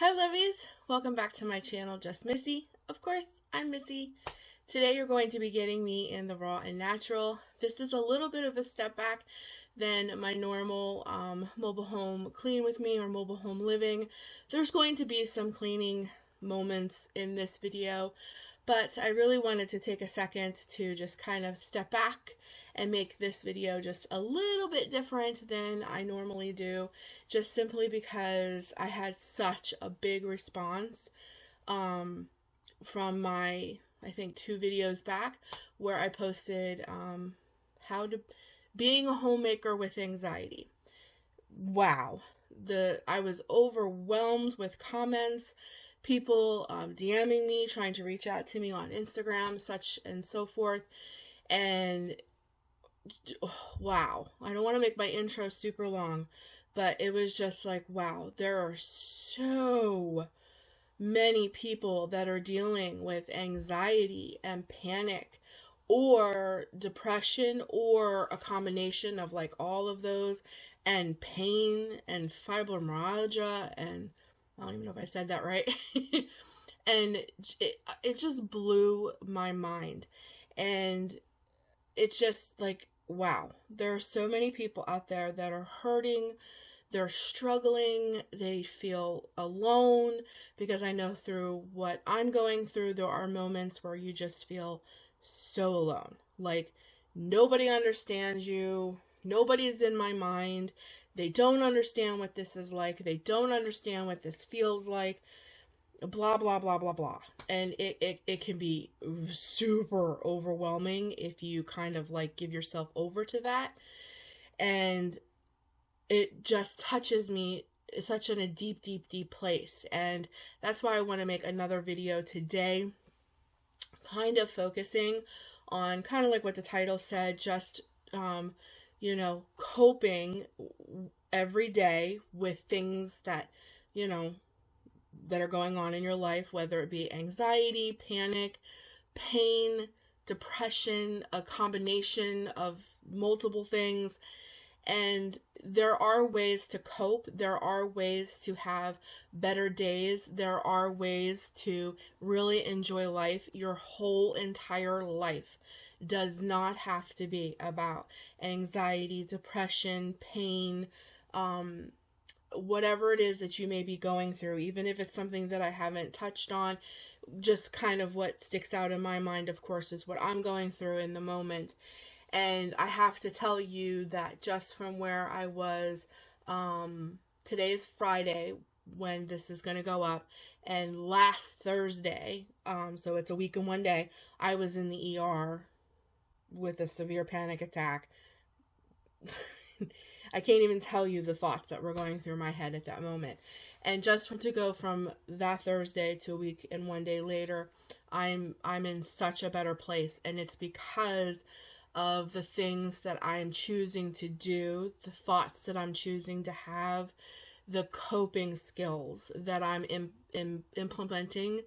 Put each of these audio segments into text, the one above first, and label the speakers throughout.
Speaker 1: Hi lovies, welcome back to my channel, Just Missy. Of course, I'm Missy. Today you're going to be getting me in the raw and natural. This is a little bit of a step back than my normal mobile home clean with me or mobile home living. There's going to be some cleaning moments in this video, but I really wanted to take a second to just kind of step back and make this video just a little bit different than I normally do, just simply because I had such a big response from my, I think, 2 videos back where I posted how to being a homemaker with anxiety. Wow, I was overwhelmed with comments, people DMing me, trying to reach out to me on Instagram, such and so forth, and wow, I don't want to make my intro super long, but it was just like, wow, there are so many people that are dealing with anxiety and panic or depression or a combination of like all of those, and pain and fibromyalgia, and I don't even know if I said that right. And it just blew my mind. And it's just like, wow, there are so many people out there that are hurting, they're struggling, they feel alone, because I know through what I'm going through, there are moments where you just feel so alone. Like, nobody understands you, nobody's in my mind, they don't understand what this is like, they don't understand what this feels like, blah blah blah blah blah. And it can be super overwhelming if you kind of like give yourself over to that, and it just touches me such in a deep place. And that's why I want to make another video today, kind of focusing on kind of like what the title said, just coping every day with things that that are going on in your life, whether it be anxiety, panic, pain, depression, a combination of multiple things. And there are ways to cope. There are ways to have better days. There are ways to really enjoy life. Your whole entire life does not have to be about anxiety, depression, pain, whatever it is that you may be going through, even if it's something that I haven't touched on. Just kind of what sticks out in my mind, of course, is what I'm going through in the moment. And I have to tell you that just from where I was, today's Friday when this is going to go up, and last Thursday, so it's a week and 1 day, I was in the ER with a severe panic attack. I can't even tell you the thoughts that were going through my head at that moment. And just to go from that Thursday to a week and 1 day later, I'm in such a better place. And it's because of the things that I'm choosing to do, the thoughts that I'm choosing to have, the coping skills that I'm implementing.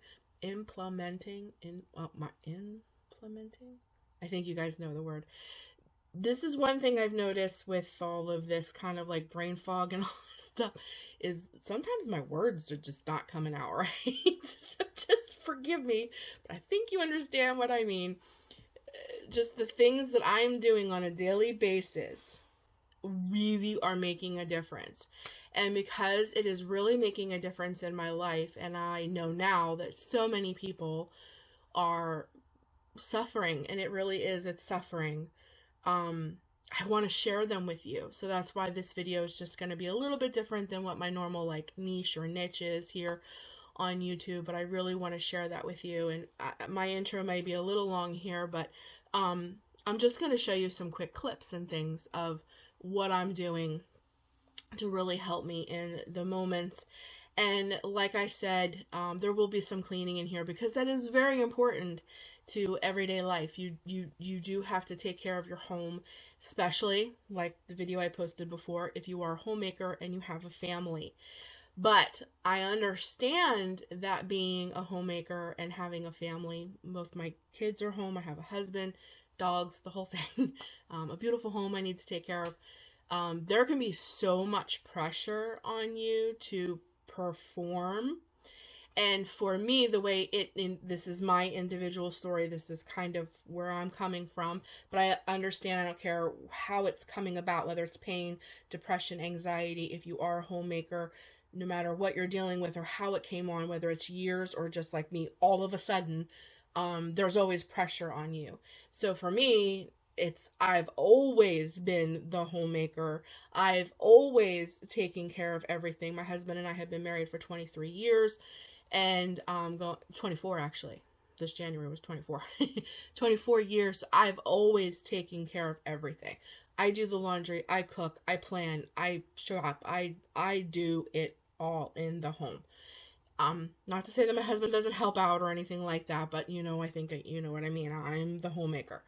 Speaker 1: I think you guys know the word. This is one thing I've noticed with all of this kind of like brain fog and all this stuff, is sometimes my words are just not coming out right. So just forgive me, but I think you understand what I mean. Just the things that I'm doing on a daily basis really are making a difference. And because it is really making a difference in my life, and I know now that so many people are suffering, and it really is, it's suffering, I want to share them with you. So that's why this video is just going to be a little bit different than what my normal like niche or niche is here on YouTube, but I really want to share that with you. And my intro may be a little long here, but I'm just going to show you some quick clips and things of what I'm doing to really help me in the moments. And like I said, there will be some cleaning in here because that is very important to everyday life. You do have to take care of your home, especially like the video I posted before, if you are a homemaker and you have a family. But I understand that being a homemaker and having a family, both my kids are home, I have a husband, dogs, the whole thing, a beautiful home I need to take care of. There can be so much pressure on you to perform. And for me, the way this is my individual story, this is kind of where I'm coming from, but I understand, I don't care how it's coming about, whether it's pain, depression, anxiety, if you are a homemaker, no matter what you're dealing with or how it came on, whether it's years or just like me, all of a sudden, there's always pressure on you. So for me, I've always been the homemaker. I've always taken care of everything. My husband and I have been married for 23 years. And 24 actually. This January was 24. 24 years. I've always taken care of everything. I do the laundry, I cook, I plan, I shop, I do it all in the home. Not to say that my husband doesn't help out or anything like that, but I think you know what I mean. I'm the homemaker.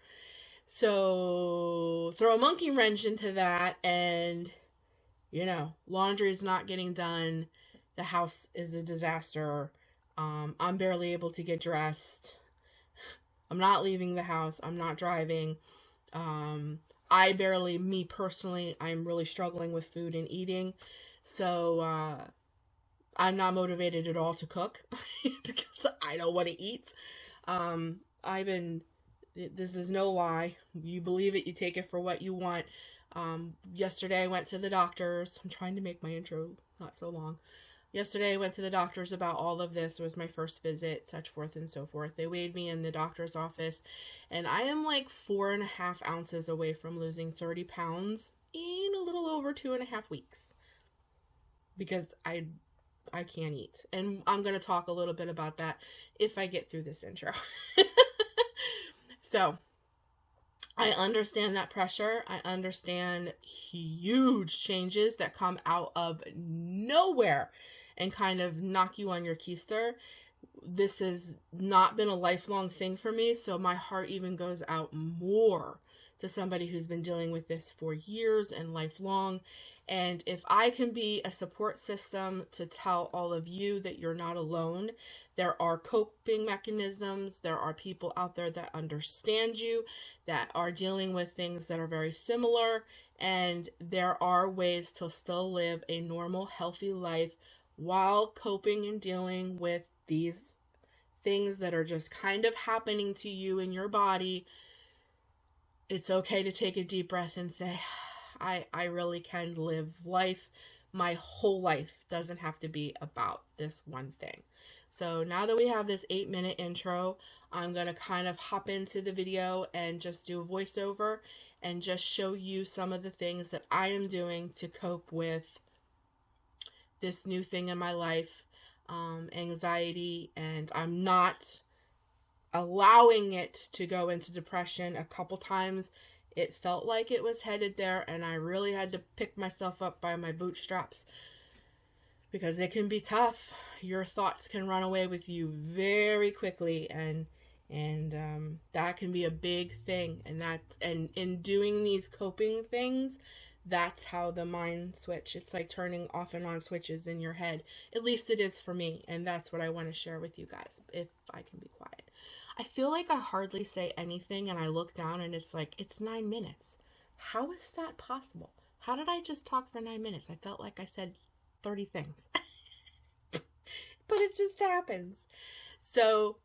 Speaker 1: So throw a monkey wrench into that, and laundry is not getting done. The house is a disaster. I'm barely able to get dressed. I'm not leaving the house. I'm not driving. Me personally, I'm really struggling with food and eating. So I'm not motivated at all to cook because I don't want to eat. This is no lie. You believe it, you take it for what you want. Yesterday I went to the doctors. I'm trying to make my intro not so long. Yesterday I went to the doctors about all of this. It was my first visit, such forth and so forth. They weighed me in the doctor's office, and I am like 4.5 ounces away from losing 30 pounds in a little over 2.5 weeks. Because I can't eat. And I'm going to talk a little bit about that if I get through this intro. So, I understand that pressure. I understand huge changes that come out of nowhere and kind of knock you on your keister. This has not been a lifelong thing for me, so my heart even goes out more to somebody who's been dealing with this for years and lifelong. And if I can be a support system to tell all of you that you're not alone, there are coping mechanisms, there are people out there that understand you, that are dealing with things that are very similar, and there are ways to still live a normal, healthy life while coping and dealing with these things that are just kind of happening to you in your body. It's okay to take a deep breath and say, I really can live life. My whole life doesn't have to be about this one thing. So now that we have this 8-minute intro, I'm going to kind of hop into the video and just do a voiceover and just show you some of the things that I am doing to cope with this new thing in my life, anxiety, and I'm not allowing it to go into depression. A couple times it felt like it was headed there, and I really had to pick myself up by my bootstraps because it can be tough. Your thoughts can run away with you very quickly, and that can be a big thing. And in doing these coping things, that's how the mind switch. It's like turning off and on switches in your head. At least it is for me, and that's what I want to share with you guys, if I can be quiet. I feel like I hardly say anything, and I look down and it's like, it's 9 minutes. How is that possible? How did I just talk for 9 minutes? I felt like I said 30 things. But it just happens. So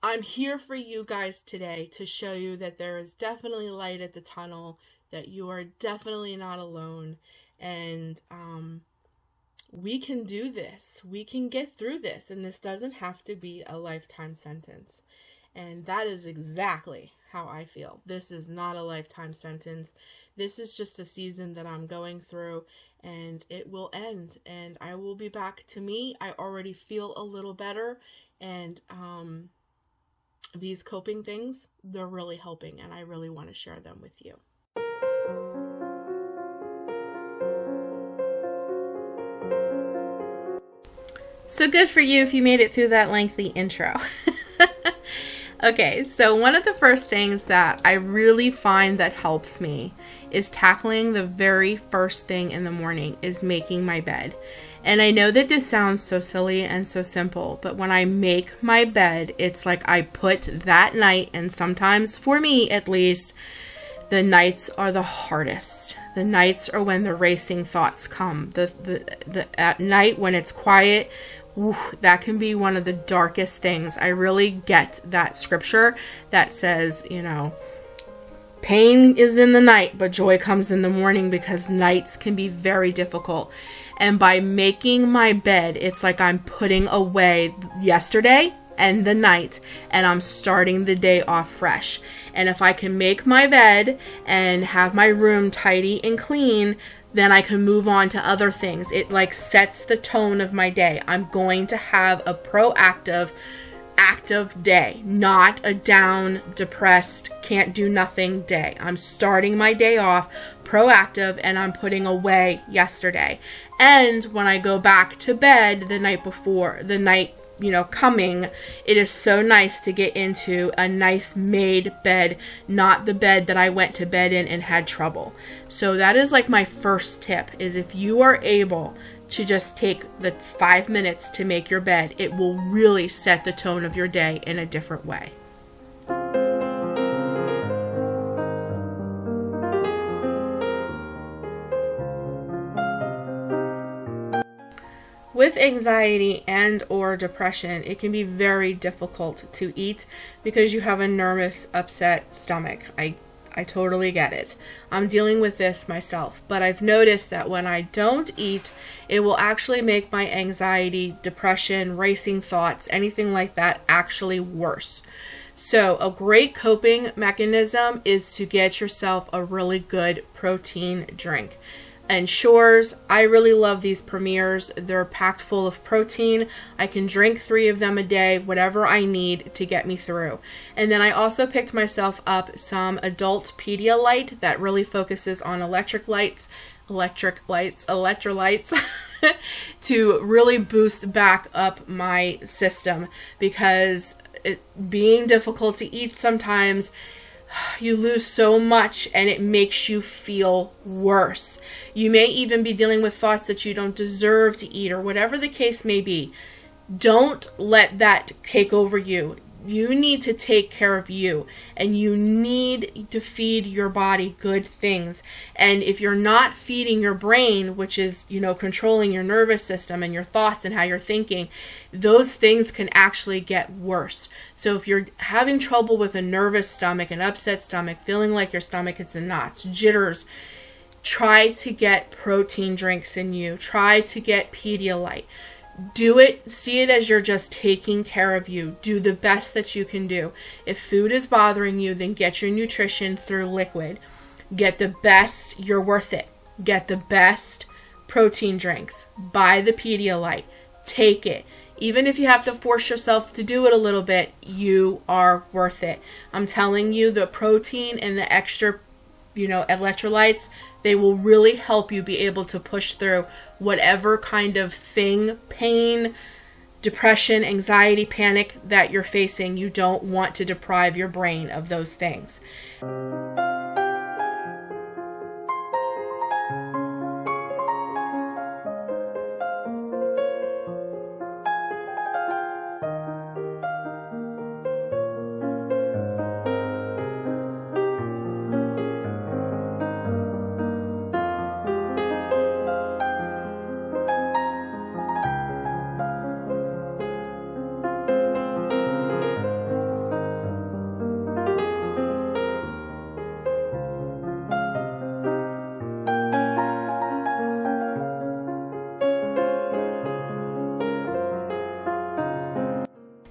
Speaker 1: I'm here for you guys today to show you that there is definitely light at the tunnel, that you are definitely not alone, and we can do this. We can get through this, and this doesn't have to be a lifetime sentence. And that is exactly how I feel. This is not a lifetime sentence. This is just a season that I'm going through, and it will end, and I will be back to me. I already feel a little better, and these coping things, they're really helping, and I really want to share them with you. So good for you if you made it through that lengthy intro. Okay, so one of the first things that I really find that helps me is tackling the very first thing in the morning is making my bed. And I know that this sounds so silly and so simple, but when I make my bed, it's like I put that night, and sometimes for me at least, the nights are the hardest. The nights are when the racing thoughts come. The at night when it's quiet, that can be one of the darkest things. I really get that scripture that says, pain is in the night, but joy comes in the morning, because nights can be very difficult. And by making my bed, it's like I'm putting away yesterday and the night, and I'm starting the day off fresh. And if I can make my bed and have my room tidy and clean, then I can move on to other things. It like sets the tone of my day. I'm going to have a proactive, active day, not a down, depressed, can't do nothing day. I'm starting my day off proactive, and I'm putting away yesterday. And when I go back to bed the night before, the night coming, it is so nice to get into a nice made bed, not the bed that I went to bed in and had trouble. So that is like my first tip, is if you are able to just take the 5 minutes to make your bed, it will really set the tone of your day in a different way. With anxiety and or depression, it can be very difficult to eat because you have a nervous, upset stomach. I totally get it. I'm dealing with this myself, but I've noticed that when I don't eat, it will actually make my anxiety, depression, racing thoughts, anything like that actually worse. So a great coping mechanism is to get yourself a really good protein drink. Ensures, I really love these Premiers. They're packed full of protein. I can drink 3 of them a day, whatever I need to get me through. And then I also picked myself up some adult Pedialyte that really focuses on electrolytes, to really boost back up my system, because it being difficult to eat sometimes, you lose so much and it makes you feel worse. You may even be dealing with thoughts that you don't deserve to eat, or whatever the case may be. Don't let that take over you. You need to take care of you, and you need to feed your body good things. And if you're not feeding your brain, which is, controlling your nervous system and your thoughts and how you're thinking, those things can actually get worse. So if you're having trouble with a nervous stomach, an upset stomach, feeling like your stomach is in knots, jitters, try to get protein drinks in you. Try to get Pedialyte. Do it, see it as you're just taking care of you. Do the best that you can do. If food is bothering you, then get your nutrition through liquid. Get the best, you're worth it. Get the best protein drinks. Buy the Pedialyte. Take it. Even if you have to force yourself to do it a little bit, you are worth it. I'm telling you, the protein and the extra, electrolytes, they will really help you be able to push through whatever kind of thing, pain, depression, anxiety, panic that you're facing. You don't want to deprive your brain of those things.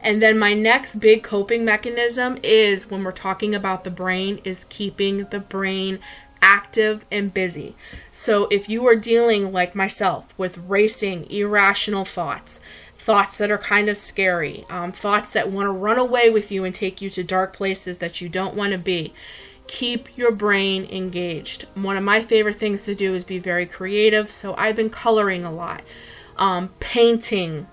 Speaker 1: And then my next big coping mechanism is, when we're talking about the brain, is keeping the brain active and busy. So if you are dealing, like myself, with racing, irrational thoughts that are kind of scary, thoughts that want to run away with you and take you to dark places that you don't want to be, keep your brain engaged. One of my favorite things to do is be very creative. So I've been coloring a lot, painting,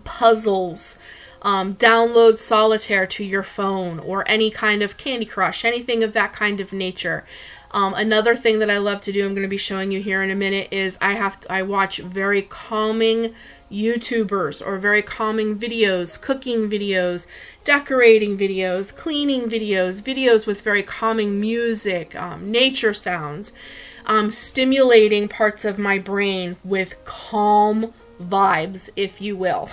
Speaker 1: puzzles, download solitaire to your phone, or any kind of Candy Crush, anything of that kind of nature. Another thing that I love to do, I'm going to be showing you here in a minute, is I watch very calming YouTubers or very calming videos, cooking videos, decorating videos, cleaning videos, videos with very calming music, nature sounds, stimulating parts of my brain with calm vibes, if you will.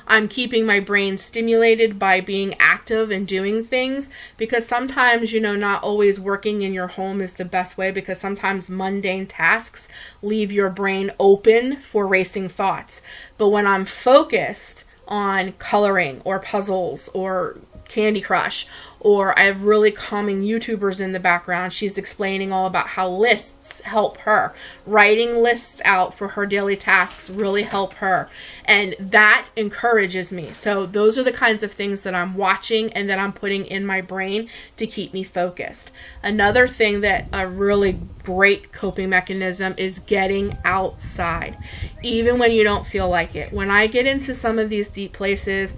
Speaker 1: I'm keeping my brain stimulated by being active and doing things, because sometimes, not always working in your home is the best way, because sometimes mundane tasks leave your brain open for racing thoughts. But when I'm focused on coloring or puzzles or Candy Crush, or I have really calming YouTubers in the background. She's explaining all about how lists help her. Writing lists out for her daily tasks really help her. And that encourages me. So those are the kinds of things that I'm watching and that I'm putting in my brain to keep me focused. Another thing that a really great coping mechanism is getting outside, even when you don't feel like it. When I get into some of these deep places,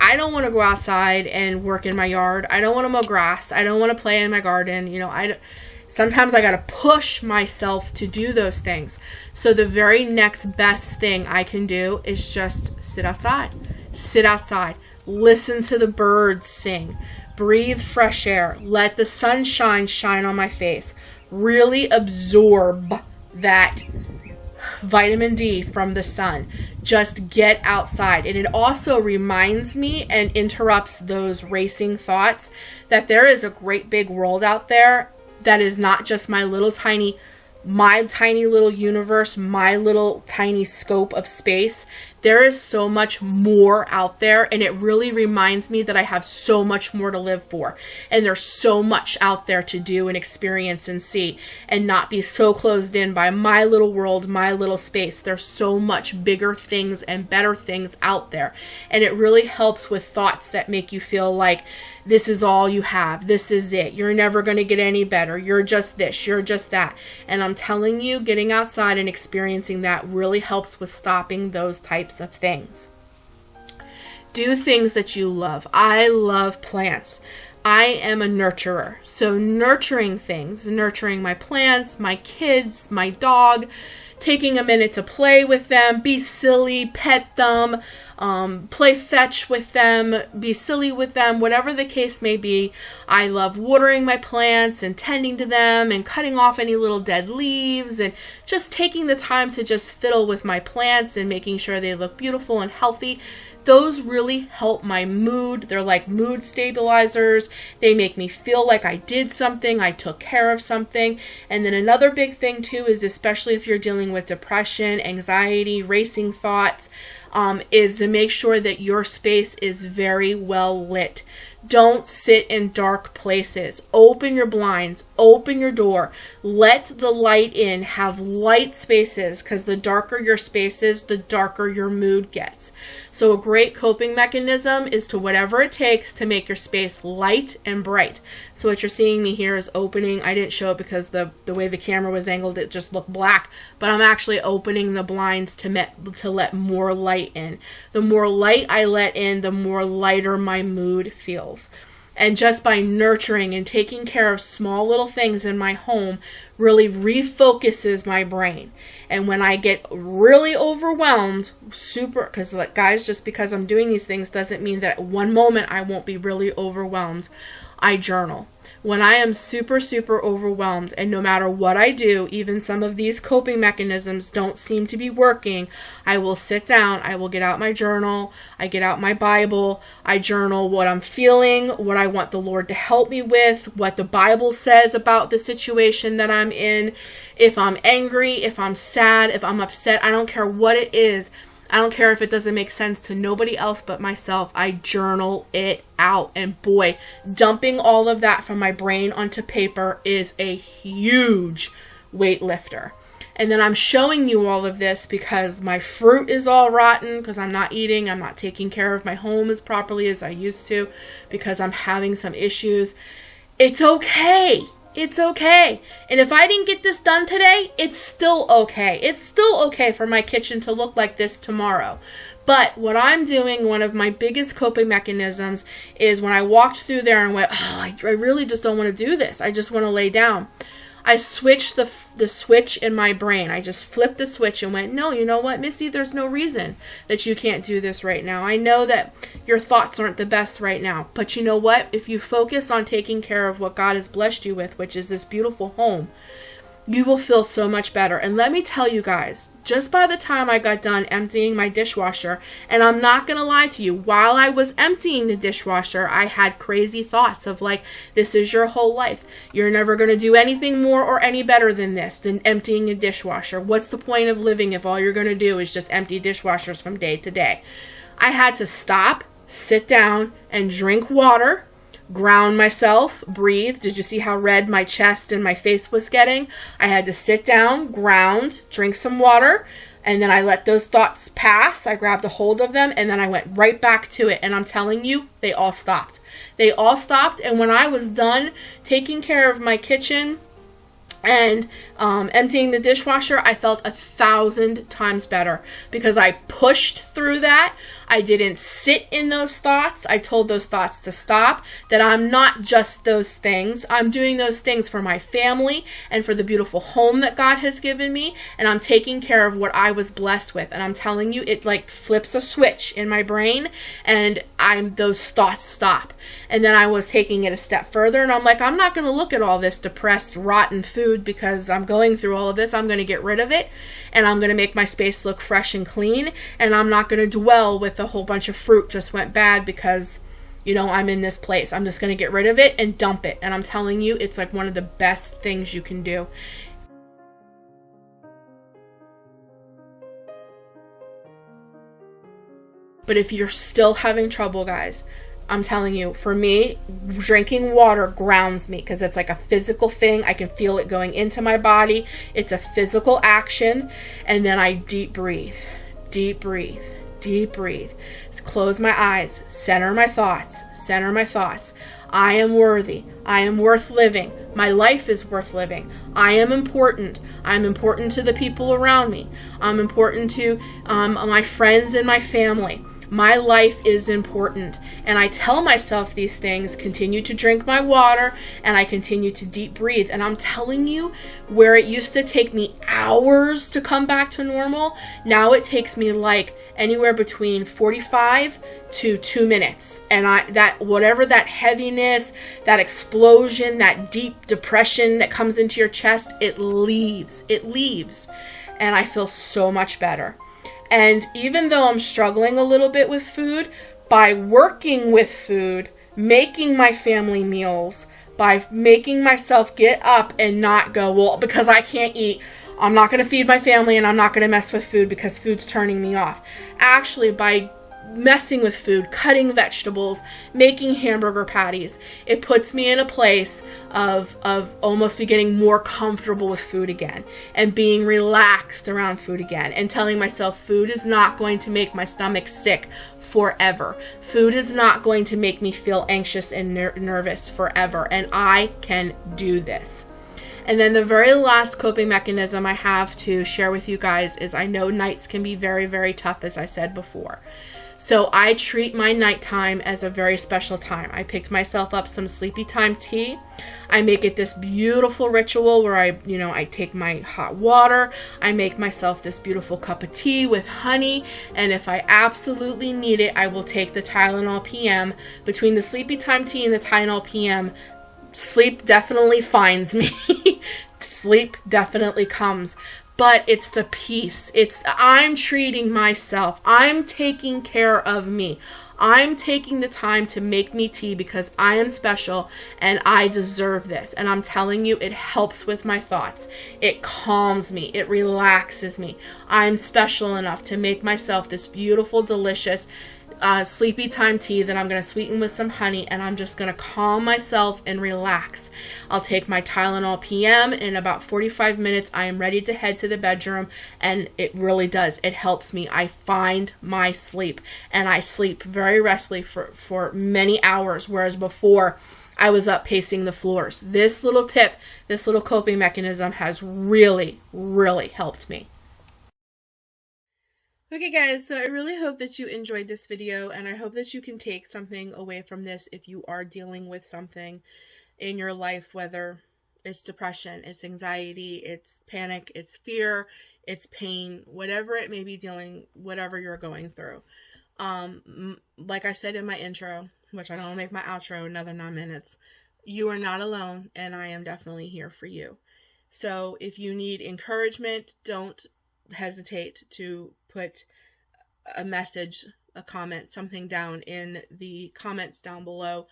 Speaker 1: I don't want to go outside and work in my yard. I don't want to mow grass. I don't want to play in my garden. Sometimes I got to push myself to do those things. So the very next best thing I can do is just sit outside. Sit outside. Listen to the birds sing. Breathe fresh air. Let the sunshine shine on my face. Really absorb that vitamin D from the sun. Just get outside. And it also reminds me and interrupts those racing thoughts that there is a great big world out there that is not just my tiny little universe, my little tiny scope of space. There is so much more out there, and it really reminds me that I have so much more to live for, and there's so much out there to do and experience and see, and not be so closed in by my little world, my little space. There's so much bigger things and better things out there, and it really helps with thoughts that make you feel like this is all you have, this is it, you're never going to get any better, you're just this, you're just that. And I'm telling you, getting outside and experiencing that really helps with stopping those types of things. Do things that you love. I love plants. I am a nurturer. So nurturing things, nurturing my plants, my kids, my dog, taking a minute to play with them, be silly, pet them, play fetch with them, be silly with them, whatever the case may be. I love watering my plants and tending to them and cutting off any little dead leaves and just taking the time to just fiddle with my plants and making sure they look beautiful and healthy. Those really help my mood. They're like mood stabilizers. They make me feel like I did something, I took care of something. And then another big thing too is, especially if you're dealing with depression, anxiety, racing thoughts, is to make sure that your space is very well lit. Don't sit in dark places. Open your blinds, open your door, let the light in, have light spaces, because the darker your space is, the darker your mood gets. So a great coping mechanism is to whatever it takes to make your space light and bright. So what you're seeing me here is opening. I didn't show it because the way the camera was angled, it just looked black, but I'm actually opening the blinds to let more light in. The more light I let in, the more lighter my mood feels. And just by nurturing and taking care of small little things in my home really refocuses my brain. And when I get really overwhelmed, because guys, just because I'm doing these things doesn't mean that at one moment I won't be really overwhelmed. I journal. When I am super, super overwhelmed, and no matter what I do, even some of these coping mechanisms don't seem to be working, I will sit down, I will get out my journal, I get out my Bible, I journal what I'm feeling, what I want the Lord to help me with, what the Bible says about the situation that I'm in. If I'm angry, if I'm sad, if I'm upset, I don't care what it is. I don't care if it doesn't make sense to nobody else but myself. I journal it out. And boy, dumping all of that from my brain onto paper is a huge weight lifter. And then I'm showing you all of this because my fruit is all rotten, because I'm not eating, I'm not taking care of my home as properly as I used to, because I'm having some issues. It's okay. It's okay. And if I didn't get this done today, it's still okay. It's still okay for my kitchen to look like this tomorrow. But what I'm doing, one of my biggest coping mechanisms, is when I walked through there and went, I really just don't want to do this. I just want to lay down. I switched the switch in my brain. I just flipped the switch and went, no, you know what, Missy, there's no reason that you can't do this right now. I know that your thoughts aren't the best right now, but you know what? If you focus on taking care of what God has blessed you with, which is this beautiful home, you will feel so much better. And let me tell you guys, just by the time I got done emptying my dishwasher, and I'm not going to lie to you, while I was emptying the dishwasher, I had crazy thoughts of like, this is your whole life. You're never going to do anything more or any better than this, than emptying a dishwasher. What's the point of living if all you're going to do is just empty dishwashers from day to day? I had to stop, sit down, and drink water, ground myself, breathe. Did you see how red my chest and my face was getting? I had to sit down, ground, drink some water, and then I let those thoughts pass. I grabbed a hold of them, and then I went right back to it. And I'm telling you, they all stopped. They all stopped, and when I was done taking care of my kitchen and emptying the dishwasher, I felt 1,000 times better because I pushed through that. I didn't sit in those thoughts. I told those thoughts to stop, that I'm not just those things. I'm doing those things for my family and for the beautiful home that God has given me, and I'm taking care of what I was blessed with. And I'm telling you, it like flips a switch in my brain, and those thoughts stop. And then I was taking it a step further, and I'm like, I'm not going to look at all this depressed, rotten food because I'm going through all of this. I'm going to get rid of it, and I'm going to make my space look fresh and clean, and I'm not going to dwell with a whole bunch of fruit just went bad because, you know, I'm in this place. I'm just going to get rid of it and dump it. And I'm telling you, it's like one of the best things you can do. But if you're still having trouble, guys, I'm telling you, for me, drinking water grounds me because it's like a physical thing. I can feel it going into my body. It's a physical action. And then I deep breathe, deep breathe, deep breathe. Close my eyes, center my thoughts, center my thoughts. I am worthy. I am worth living. My life is worth living. I am important. I'm important to the people around me. I'm important to my friends and my family. My life is important. And I tell myself these things, continue to drink my water, and I continue to deep breathe. And I'm telling you, where it used to take me hours to come back to normal, now it takes me like anywhere between 45 to 2 minutes. And whatever that heaviness, that explosion, that deep depression that comes into your chest, it leaves. It leaves. And I feel so much better. And even though I'm struggling a little bit with food, by working with food, making my family meals, by making myself get up and not go, well, because I can't eat, I'm not going to feed my family and I'm not going to mess with food because food's turning me off. Actually, by messing with food, cutting vegetables, making hamburger patties, it puts me in a place of almost be getting more comfortable with food again and being relaxed around food again and telling myself food is not going to make my stomach sick forever. Food is not going to make me feel anxious and nervous forever, and I can do this. And then the very last coping mechanism I have to share with you guys is I know nights can be very, very tough, as I said before. So I treat my nighttime as a very special time. I picked myself up some sleepy time tea. I make it this beautiful ritual where I take my hot water. I make myself this beautiful cup of tea with honey. And if I absolutely need it, I will take the Tylenol PM. Between the sleepy time tea and the Tylenol PM, sleep definitely finds me. Sleep definitely comes. But it's the peace. I'm treating myself. I'm taking care of me. I'm taking the time to make me tea because I am special and I deserve this. And I'm telling you, it helps with my thoughts. It calms me. It relaxes me. I'm special enough to make myself this beautiful, delicious sleepy time tea that I'm going to sweeten with some honey, and I'm just going to calm myself and relax. I'll take my Tylenol PM. In about 45 minutes, I am ready to head to the bedroom, and it really does. It helps me. I find my sleep, and I sleep very restfully for many hours, whereas before I was up pacing the floors. This little tip, this little coping mechanism has really, really helped me. Okay guys, so I really hope that you enjoyed this video, and I hope that you can take something away from this if you are dealing with something in your life, whether it's depression, it's anxiety, it's panic, it's fear, it's pain, whatever it may be whatever you're going through. Like I said in my intro, which I don't want to make my outro another 9 minutes, you are not alone, and I am definitely here for you. So if you need encouragement, don't hesitate to put a message, a comment, something down in the comments down below.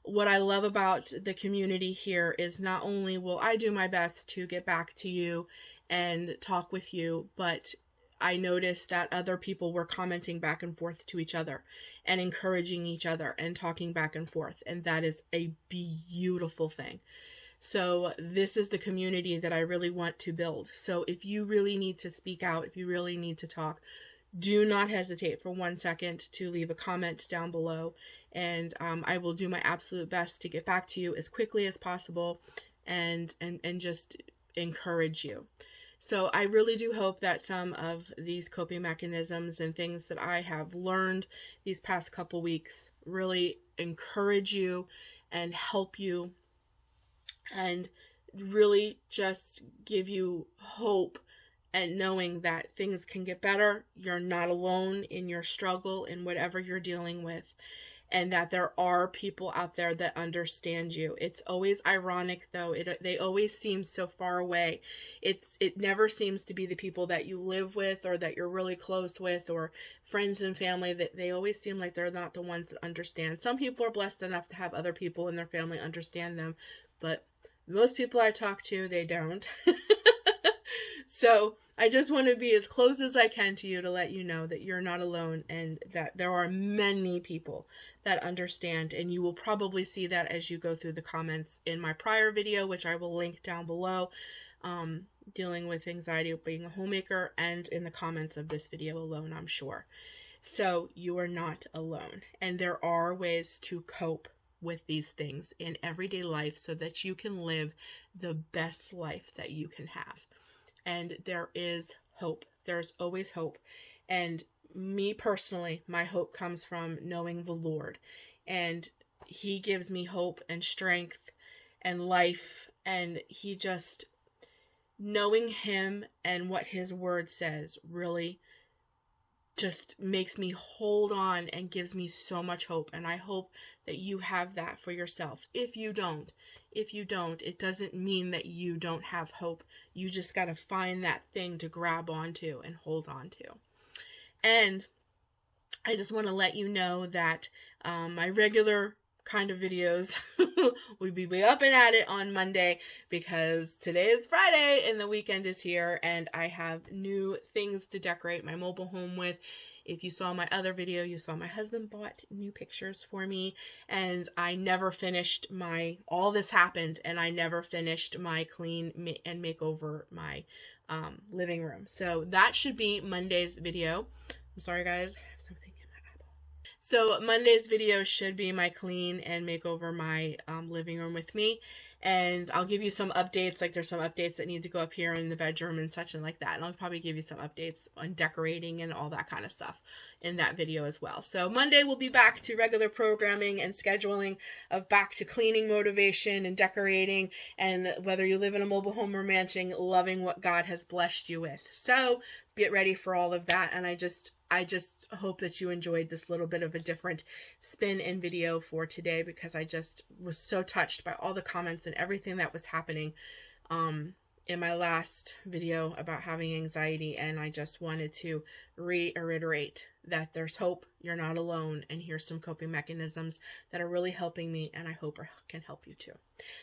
Speaker 1: What I love about the community here is not only will I do my best to get back to you and talk with you, but I noticed that other people were commenting back and forth to each other and encouraging each other and talking back and forth. And that is a beautiful thing. So this is the community that I really want to build. So if you really need to speak out, if you really need to talk, do not hesitate for 1 second to leave a comment down below, and I will do my absolute best to get back to you as quickly as possible and just encourage you. So I really do hope that some of these coping mechanisms and things that I have learned these past couple weeks really encourage you and help you and really just give you hope and knowing that things can get better. You're not alone in your struggle in whatever you're dealing with, and that there are people out there that understand you. It's always ironic though. They always seem so far away. It never seems to be the people that you live with or that you're really close with or friends and family, that they always seem like they're not the ones that understand. Some people are blessed enough to have other people in their family understand them, but most people I talk to, they don't. So I just want to be as close as I can to you to let you know that you're not alone and that there are many people that understand, and you will probably see that as you go through the comments in my prior video, which I will link down below, dealing with anxiety of being a homemaker, and in the comments of this video alone, I'm sure. So you are not alone, and there are ways to cope with these things in everyday life so that you can live the best life that you can have. And there is hope. There's always hope. And me personally, my hope comes from knowing the Lord. And He gives me hope and strength and life. And He just, knowing Him and what His word says really just makes me hold on and gives me so much hope. And I hope that you have that for yourself. If you don't, it doesn't mean that you don't have hope. You just got to find that thing to grab onto and hold on to. And I just want to let you know that my regular kind of videos we'll be up and at it on Monday, because today is Friday and the weekend is here, and I have new things to decorate my mobile home with. If you saw my other video, you saw my husband bought new pictures for me, and I never finished all this happened and I never finished my clean and makeover my living room. So that should be Monday's video. I'm sorry guys, I have something in my eyeball. So Monday's video should be my clean and make over my living room with me. And I'll give you some updates, like there's some updates that need to go up here in the bedroom and such and like that. And I'll probably give you some updates on decorating and all that kind of stuff in that video as well. So Monday we'll be back to regular programming and scheduling of back to cleaning motivation and decorating, and whether you live in a mobile home or mansion, loving what God has blessed you with. So get ready for all of that. And I just hope that you enjoyed this little bit of a different spin in video for today, because I just was so touched by all the comments and everything that was happening in my last video about having anxiety. And I just wanted to reiterate that there's hope, you're not alone, and here's some coping mechanisms that are really helping me, and I hope can help you too.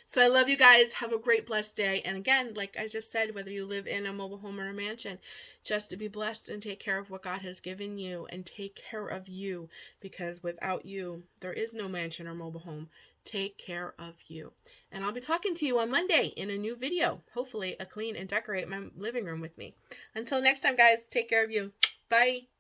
Speaker 1: So I love you guys. Have a great, blessed day. And again, like I just said, whether you live in a mobile home or a mansion, just to be blessed and take care of what God has given you and take care of you, because without you, there is no mansion or mobile home. Take care of you. And I'll be talking to you on Monday in a new video, hopefully a clean and decorate my living room with me. Until next time, guys, take care of you. Bye.